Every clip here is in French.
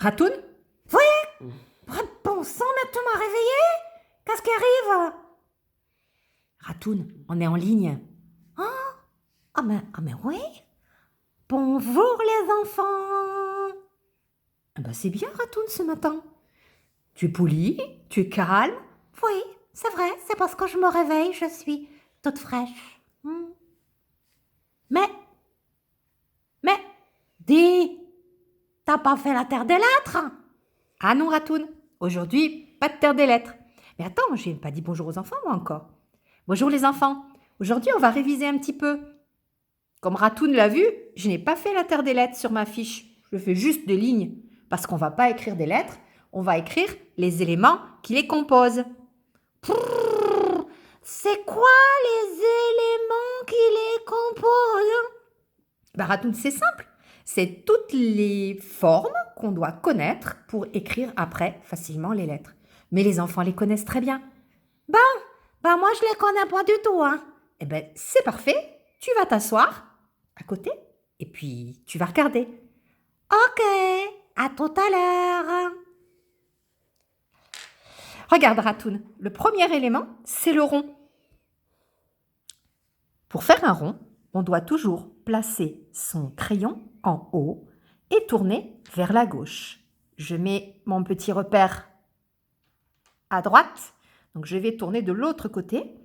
Ratoun? Oui, bon sang, mais tu m'as réveillé? Qu'est-ce qui arrive? Ratoun, on est en ligne. Ah mais oui. Bonjour les enfants. Ah bah c'est bien, Ratoun, ce matin. Tu es poli, tu es calme. Oui, c'est vrai, c'est parce que je me réveille, je suis toute fraîche. Mais, dis, t'as pas fait la terre des lettres? Ah non, Ratoun, aujourd'hui, pas de terre des lettres. Mais attends, je n'ai pas dit bonjour aux enfants, moi encore. Bonjour les enfants. Aujourd'hui, on va réviser un petit peu. Comme Ratoun l'a vu, je n'ai pas fait la terre des lettres sur ma fiche. Je fais juste des lignes. Parce qu'on ne va pas écrire des lettres, on va écrire les éléments qui les composent. C'est quoi les éléments qui les composent? Ratoun, c'est simple. C'est toutes les formes qu'on doit connaître pour écrire après facilement les lettres. Mais les enfants les connaissent très bien. Ben moi je les connais pas du tout, hein. Eh bien, c'est parfait. Tu vas t'asseoir à côté et puis tu vas regarder. Ok, à tout à l'heure. Regarde, Ratoun, le premier élément, c'est le rond. Pour faire un rond, on doit toujours placer son crayon en haut et tourner vers la gauche. Je mets mon petit repère à droite, donc je vais tourner de l'autre côté.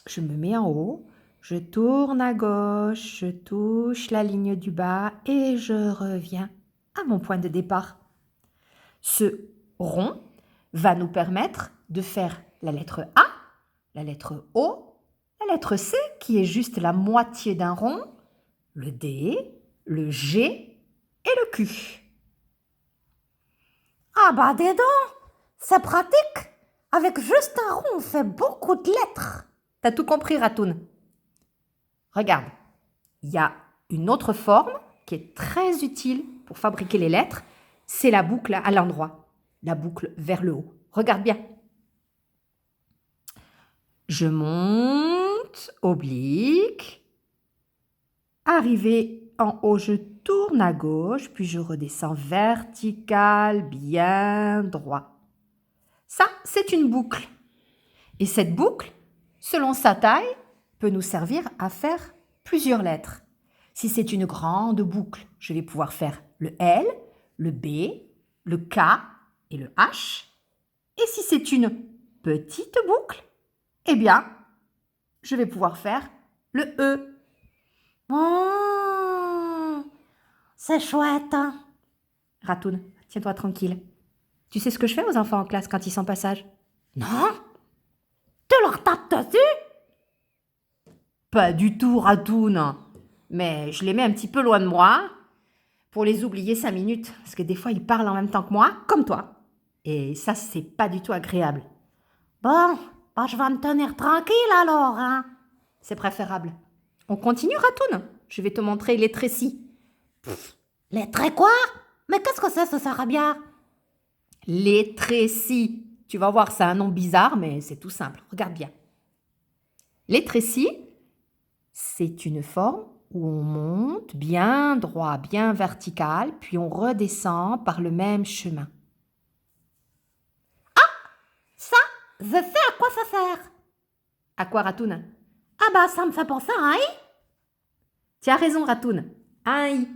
Je me mets en haut, je tourne à gauche, je touche la ligne du bas et je reviens à mon point de départ. Ce rond va nous permettre de faire la lettre A, la lettre O, la lettre C qui est juste la moitié d'un rond, le D, le G et le Q. Ah bah dis donc, c'est pratique. Avec juste un rond, on fait beaucoup de lettres. T'as tout compris, Ratoun? Regarde, il y a une autre forme qui est très utile pour fabriquer les lettres, c'est la boucle à l'endroit, la boucle vers le haut. Regarde bien. Je monte, oblique. Arrivé en haut, je tourne à gauche, puis je redescends vertical, bien droit. Ça, c'est une boucle. Et cette boucle, selon sa taille, peut nous servir à faire plusieurs lettres. Si c'est une grande boucle, je vais pouvoir faire le L, le B, le K et le H. Et si c'est une petite boucle, eh bien, je vais pouvoir faire le E. C'est chouette. Hein? Ratoun, tiens-toi tranquille. Tu sais ce que je fais aux enfants en classe quand ils sont en passage? Non? Tu leur tapes dessus? Pas du tout, Ratoun. Mais je les mets un petit peu loin de moi pour les oublier 5 minutes. Parce que des fois, ils parlent en même temps que moi, comme toi. Et ça, c'est pas du tout agréable. Bon, bah je vais me tenir tranquille alors, hein. C'est préférable. On continue, Ratoun? Je vais te montrer les trécis. Les traits quoi? Mais qu'est-ce que c'est, ça sert à bien? Les trécis. Tu vas voir, c'est un nom bizarre, mais c'est tout simple. Regarde bien. Les trécis, c'est une forme où on monte bien droit, bien vertical, puis on redescend par le même chemin. Ça, je sais à quoi ça sert. À quoi, Ratoun? Ah bah ça me fait penser à un i. Tu as raison, Ratoun. Un i.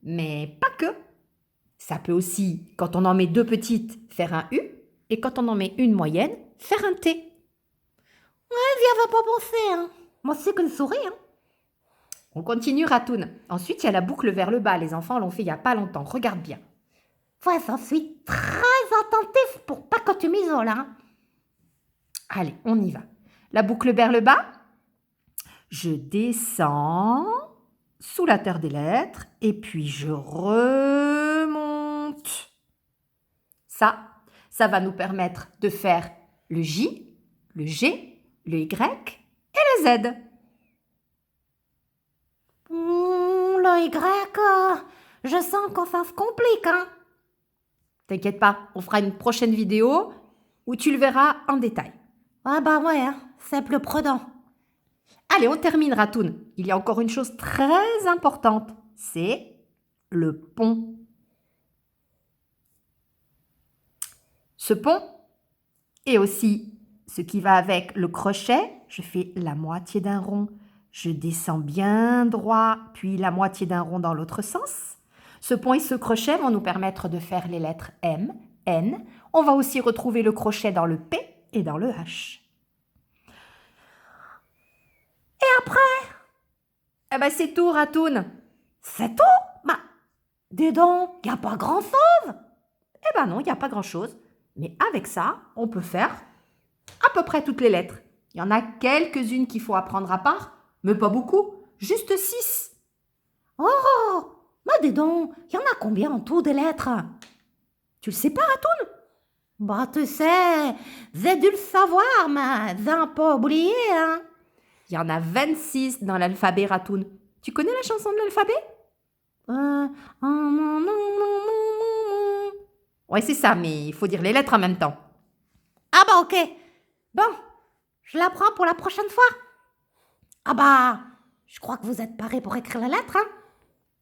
Mais pas que. Ça peut aussi, quand on en met 2 petites, faire un u, et quand on en met une moyenne, faire un t. Ouais, j'y avais pas pensé, hein. Moi, c'est qu'une souris, hein. On continue, Ratoun. Ensuite, il y a la boucle vers le bas. Les enfants l'ont fait il n'y a pas longtemps. Regarde bien. Ouais, j'en suis très attentif pour pas que tu m'isoles, hein. Allez, on y va. La boucle vers le bas. Je descends sous la terre des lettres et puis je remonte. Ça va nous permettre de faire le J, le G, le Y et le Z. Le Y, je sens que ça se complique, hein. T'inquiète pas, on fera une prochaine vidéo où tu le verras en détail. Ah bah ouais, hein, c'est plus prudent. Allez, on termine, Ratoun. Il y a encore une chose très importante, c'est le pont. ce pont et aussi ce qui va avec le crochet. Je fais la moitié d'un rond, je descends bien droit, puis la moitié d'un rond dans l'autre sens. Ce pont et ce crochet vont nous permettre de faire les lettres M, N. On va aussi retrouver le crochet dans le P et dans le H. Et après? Eh ben c'est tout, Ratoun. C'est tout? Bah, dis donc, y a pas grand-chose. Eh ben non, il n'y a pas grand-chose. Mais avec ça, on peut faire à peu près toutes les lettres. Il y en a quelques-unes qu'il faut apprendre à part, mais pas beaucoup, juste 6. Oh, bah dis donc, y en a combien en tout des lettres? Tu le sais pas, Ratoun? Bah tu sais, j'ai dû le savoir, mais j'ai un peu oublié, hein. Il y en a 26 dans l'alphabet, Ratoun. Tu connais la chanson de l'alphabet? Ouais, c'est ça, mais il faut dire les lettres en même temps. Ah bah ok. Bon, je l'apprends pour la prochaine fois. Ah bah, je crois que vous êtes parés pour écrire la lettre, hein.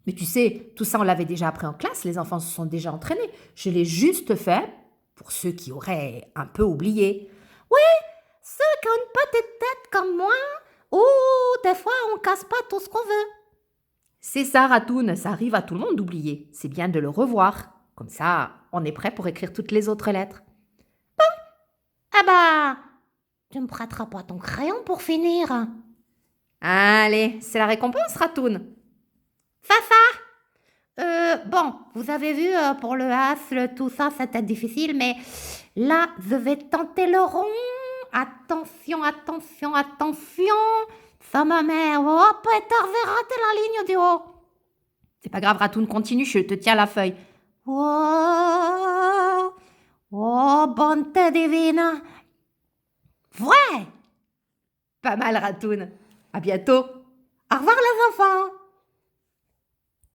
Mais tu sais, tout ça, on l'avait déjà appris en classe, les enfants se sont déjà entraînés. Je l'ai juste fait pour ceux qui auraient un peu oublié. Oui, ceux qui ont une petite tête comme moi, ou des fois on casse pas tout ce qu'on veut. C'est ça, Ratoun, ça arrive à tout le monde d'oublier. C'est bien de le revoir. Comme ça, on est prêt pour écrire toutes les autres lettres. Ah bah, tu me prêteras pas ton crayon pour finir. Allez, c'est la récompense, Ratoun. Bon, vous avez vu, pour le as, tout ça, c'était difficile, mais là, je vais tenter le rond. Attention, attention, attention. Ça me met, oh, pétard, j'ai raté la ligne du haut. C'est pas grave, Ratoun, continue, je te tiens la feuille. Oh, oh, bonté divine. Vrai. Pas mal, Ratoun. À bientôt. Au revoir les enfants.